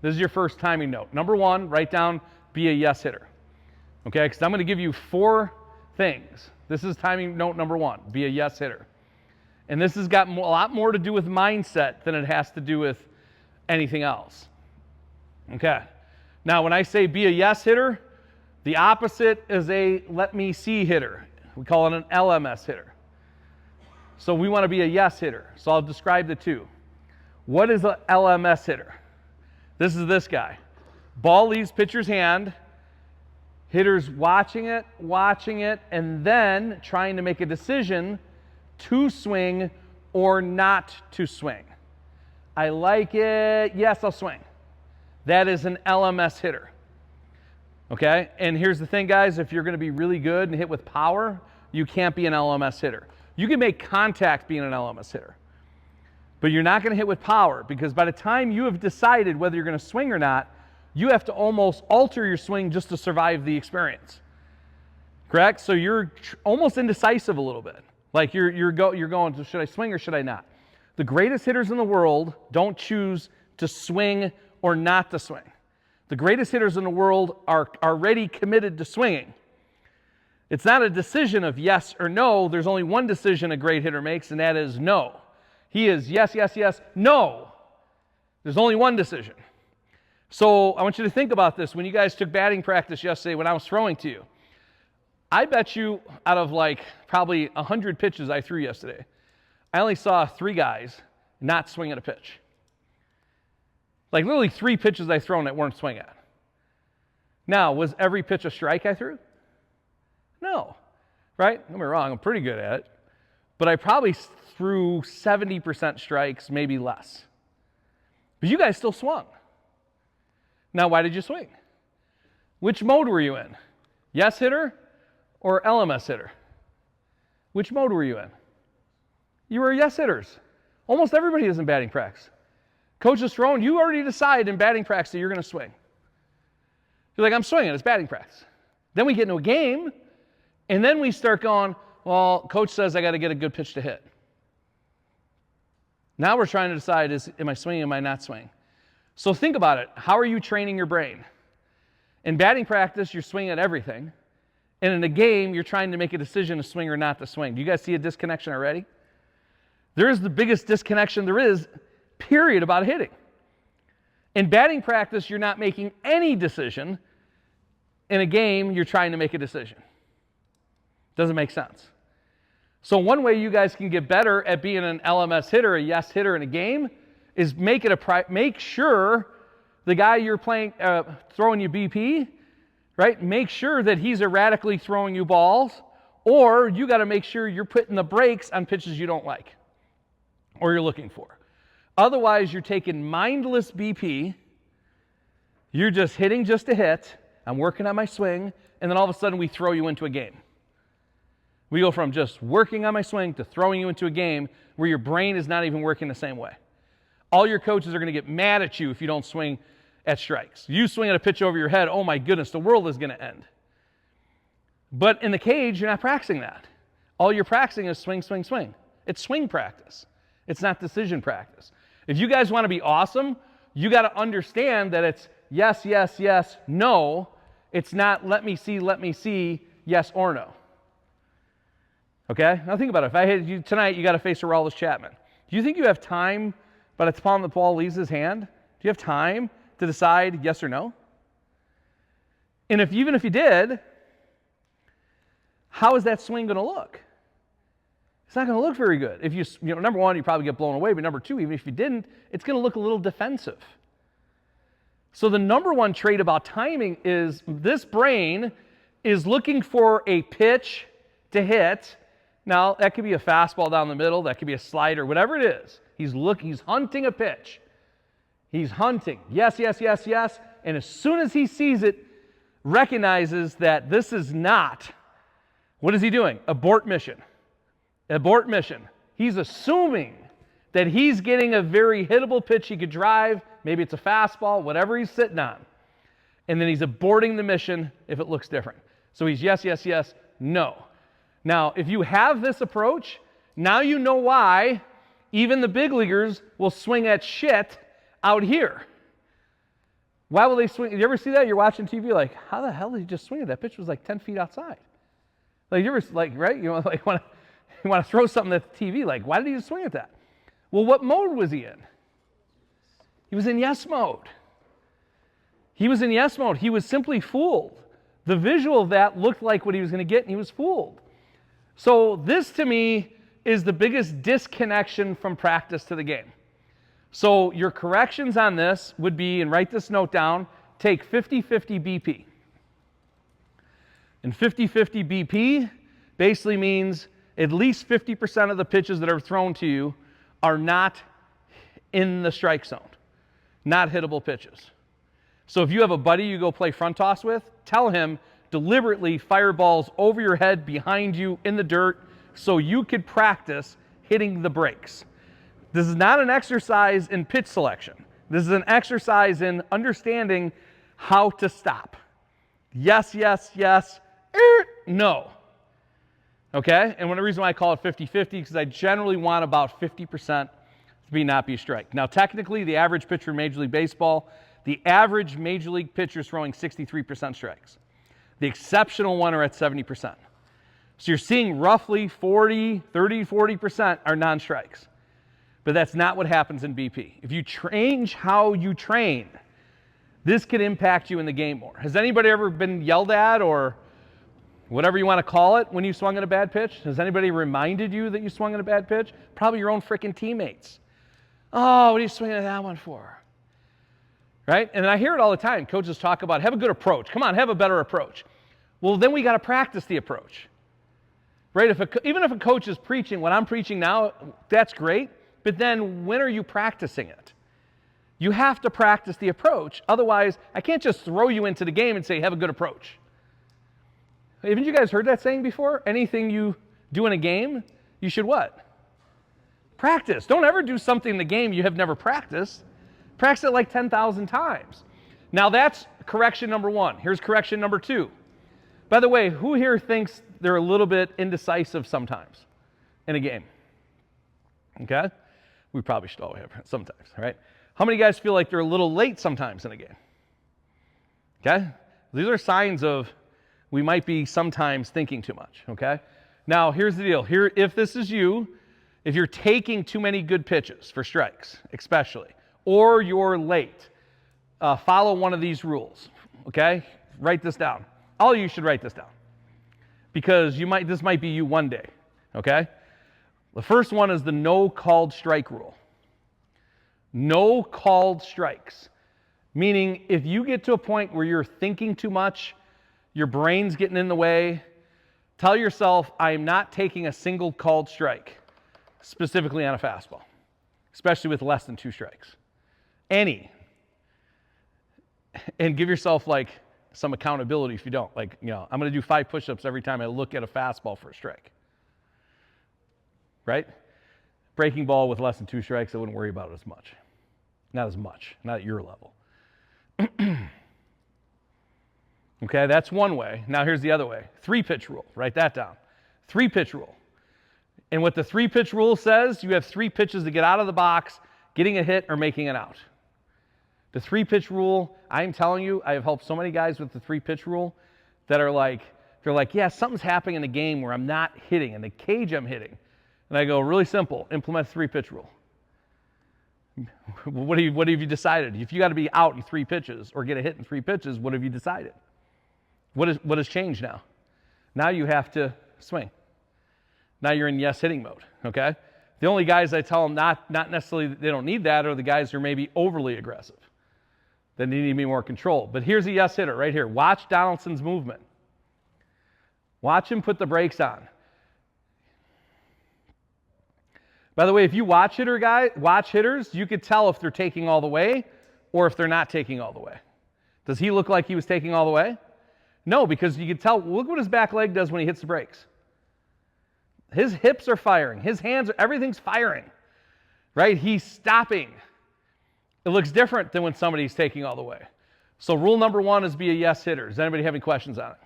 This is your first timing note. Number one, write down, be a yes hitter. Okay, because I'm going to give you 4 things. This is timing note number 1, be a yes hitter. And this has got a lot more to do with mindset than it has to do with anything else. Okay, now when I say be a yes hitter, the opposite is a let me see hitter. We call it an L.M.S hitter. So we want to be a yes hitter. So I'll describe the two. What is an L.M.S hitter? This is this guy. Ball leaves pitcher's hand. Hitter's watching it, and then trying to make a decision to swing or not to swing. I like it. Yes, I'll swing. That is an L.M.S hitter. Okay? And here's the thing, guys. If you're going to be really good and hit with power, you can't be an L.M.S hitter. You can make contact being an L.M.S hitter. But you're not going to hit with power, because by the time you have decided whether you're going to swing or not, you have to almost alter your swing just to survive the experience. Correct? So you're almost indecisive a little bit. Like you're going, should I swing or should I not? The greatest hitters in the world don't choose to swing or not to swing. The greatest hitters in the world are already committed to swinging. It's not a decision of yes or no. There's only one decision a great hitter makes, and that is no. He is yes, yes, yes, no. There's only one decision. So I want you to think about this. When you guys took batting practice yesterday when I was throwing to you, I bet you out of like probably 100 pitches I threw yesterday, I only saw 3 guys not swing at a pitch. Like literally 3 pitches I thrown that weren't swing at. Now, was every pitch a strike I threw? No. Right? Don't get me wrong, I'm pretty good at it. But I probably threw 70% strikes, maybe less. But you guys still swung. Now, why did you swing? Which mode were you in? Yes hitter or L.M.S hitter? Which mode were you in? You were yes hitters. Almost everybody is in batting practice. Coach is throwing, you already decide in batting practice that you're going to swing. You're like, I'm swinging, it's batting practice. Then we get into a game, and then we start going, well, coach says I got to get a good pitch to hit. Now we're trying to decide, am I swinging, am I not swinging? So think about it. How are you training your brain? In batting practice, you're swinging at everything. And in a game, you're trying to make a decision to swing or not to swing. Do you guys see a disconnection already? There is the biggest disconnection there is, period, about hitting. In batting practice, you're not making any decision. In a game, you're trying to make a decision. Doesn't make sense. So one way you guys can get better at being an L.M.S hitter, a yes hitter in a game, is make sure the guy you're playing, throwing you BP, right? Make sure that he's erratically throwing you balls, or you got to make sure you're putting the brakes on pitches you don't like or you're looking for. Otherwise, you're taking mindless BP. You're just hitting just to hit. I'm working on my swing, and then all of a sudden we throw you into a game. We go from just working on my swing to throwing you into a game where your brain is not even working the same way. All your coaches are going to get mad at you if you don't swing at strikes. You swing at a pitch over your head, oh my goodness, the world is going to end. But in the cage, you're not practicing that. All you're practicing is swing, swing, swing. It's swing practice. It's not decision practice. If you guys want to be awesome, you got to understand that it's yes, yes, yes, no. It's not let me see, yes or no. Okay? Now think about it. If I hit you tonight, you got to face Aroldis Chapman. Do you think you have time by the time the ball leaves his hand? Do you have time to decide yes or no? And even if you did, how is that swing going to look? It's not going to look very good. If you number one, you probably get blown away, but number two, even if you didn't, it's going to look a little defensive. So the number one trait about timing is this brain is looking for a pitch to hit. Now, that could be a fastball down the middle, that could be a slider, whatever it is. He's hunting a pitch. He's hunting. Yes, yes, yes, yes. And as soon as he sees it, recognizes that this is not, what is he doing? Abort mission. Abort mission. He's assuming that he's getting a very hittable pitch he could drive. Maybe it's a fastball, whatever he's sitting on. And then he's aborting the mission if it looks different. So he's yes, yes, yes, no. Now, if you have this approach, now you know why even the big leaguers will swing at shit out here. Why will they swing? You ever see that? You're watching TV like, how the hell did he just swing it? That pitch was like 10 feet outside. Like, you ever, like, right? You know, like, you want to throw something at the TV, like, why did he just swing at that? Well, what mode was he in? He was in yes mode. He was in yes mode. He was simply fooled. The visual of that looked like what he was going to get, and he was fooled. So this, to me, is the biggest disconnection from practice to the game. So your corrections on this would be, and write this note down, take 50-50 BP. And 50-50 BP basically means at least 50% of the pitches that are thrown to you are not in the strike zone, not hittable pitches. So if you have a buddy you go play front toss with, tell him deliberately fire balls over your head, behind you, in the dirt, so you could practice hitting the breaks. This is not an exercise in pitch selection. This is an exercise in understanding how to stop. Yes, yes, yes, no. Okay? And one of the reasons why I call it 50-50 because I generally want about 50% to not be a strike. Now, technically, the average pitcher in Major League Baseball, the average Major League pitcher is throwing 63% strikes. The exceptional one are at 70%. So you're seeing roughly 40% are non-strikes. But that's not what happens in BP. If you change how you train, this could impact you in the game more. Has anybody ever been yelled at or whatever you want to call it when you swung at a bad pitch? Has anybody reminded you that you swung at a bad pitch? Probably your own freaking teammates. Oh, what are you swinging at that one for? Right? And I hear it all the time. Coaches talk about, have a good approach. Come on, have a better approach. Well, then we got to practice the approach. Right? Even if a coach is preaching what I'm preaching now, that's great. But then when are you practicing it? You have to practice the approach. Otherwise, I can't just throw you into the game and say, have a good approach. Haven't you guys heard that saying before? Anything you do in a game, you should what? Practice. Don't ever do something in the game you have never practiced. Practice it like 10,000 times. Now that's correction number one. Here's correction number two. By the way, who here thinks they're a little bit indecisive sometimes in a game? Okay? We probably should all have sometimes, right? How many guys feel like they're a little late sometimes in a game? Okay? These are signs of we might be sometimes thinking too much, okay? Now, here's the deal. Here, if this is you, if you're taking too many good pitches for strikes, especially, or you're late, follow one of these rules, okay? Write this down. All of you should write this down because this might be you one day, okay? The first one is the no called strike rule. No called strikes. Meaning, if you get to a point where you're thinking too much, your brain's getting in the way, tell yourself, I am not taking a single called strike, specifically on a fastball, especially with less than 2 strikes. Any. And give yourself like some accountability if you don't. Like, you know, I'm going to do 5 push-ups every time I look at a fastball for a strike. Right? Breaking ball with less than 2 strikes, I wouldn't worry about it as much. Not as much. Not at your level. Okay, that's one way. Now here's the other way. 3-pitch rule. Write that down. 3-pitch rule. And what the 3-pitch rule says, you have 3 pitches to get out of the box, getting a hit or making it out. The 3-pitch rule, I'm telling you, I have helped so many guys with the 3-pitch rule that are like, they're like, yeah, something's happening in the game where I'm not hitting, in the cage I'm hitting. And I go, really simple, implement 3-pitch rule. What have you decided? If you got to be out in 3 pitches or get a hit in 3 pitches, what have you decided? What has changed now? Now you have to swing. Now you're in yes hitting mode, okay? The only guys I tell them not necessarily they don't need that are the guys who are maybe overly aggressive. Then they need to be more controlled. But here's a yes hitter right here. Watch Donaldson's movement. Watch him put the brakes on. By the way, if you watch hitters, you could tell if they're taking all the way or if they're not taking all the way. Does he look like he was taking all the way? No, because you could tell, look what his back leg does when he hits the brakes. His hips are firing. His hands, everything's firing. Right? He's stopping. It looks different than when somebody's taking all the way. So rule number 1 is be a yes hitter. Does anybody have any questions on it?